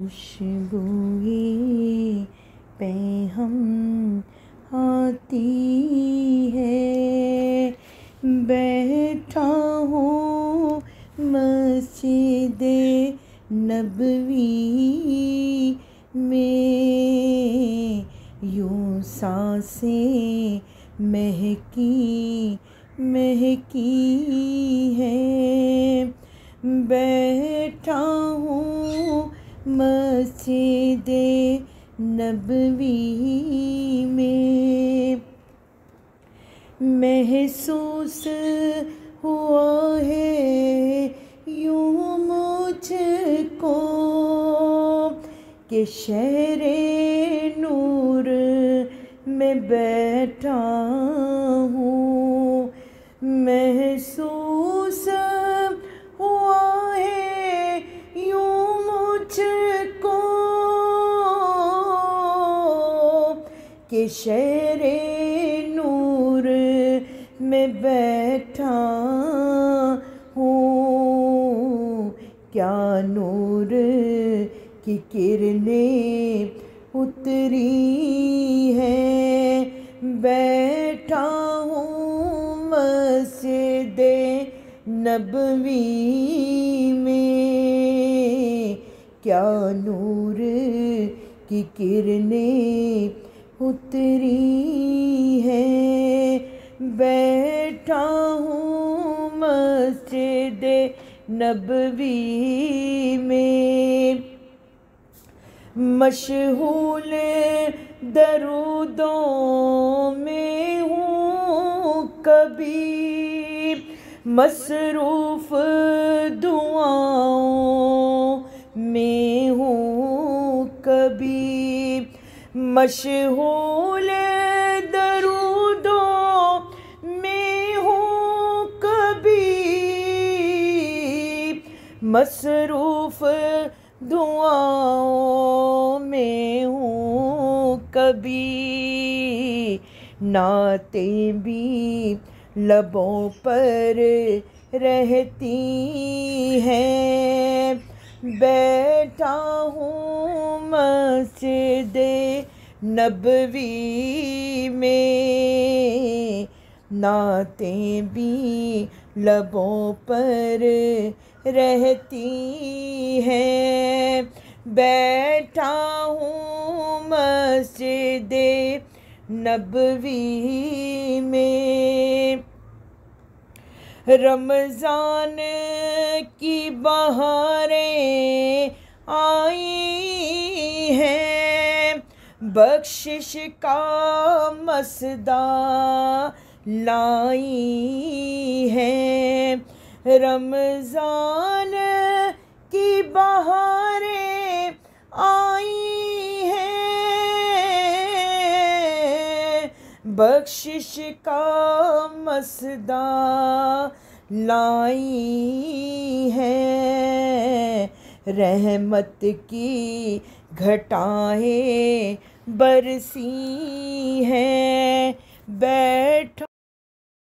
खुशबुए पे हम आती है। बैठा हूँ मस्जिदे नबवी में, यूं सांसें महकी महकी है। बैठा हूँ मस्जिदे नबवी में, महसूस हुआ है यूं मुझको कि शहरे नूर में बैठा हूँ। महसूस हुआ है यूं मुझको कि शहरे नूर में बैठा हूँ। क्या नूर की किरणें उतरी है। बैठा हूँ मस्जिदे नबवी में, क्या नूर की किरणें उतरी है। बैठा हूँ मस्जिदे नबवी में, मशहूल दरूदों में हूँ कभी, मसरूफ़ दुआओं में हूँ कभी। मशहूल दरूदों में हूँ कभी, मसरूफ़ दुआओं में हूँ कभी। नातें भी लबों पर रहती हैं। बैठा हूँ मस्जिदे नबवी में, नातें भी लबों पर रहती हैं। बैठा हूँ मस्जिदे नबवी में, रमज़ान की बहारें आई हैं, बख्शिश का मसदा लाई हैं। रमज़ान की बहारें आई हैं, बख्शिश का मसदा लाई हैं। रहमत की घटाएं बरसी हैं। बैठा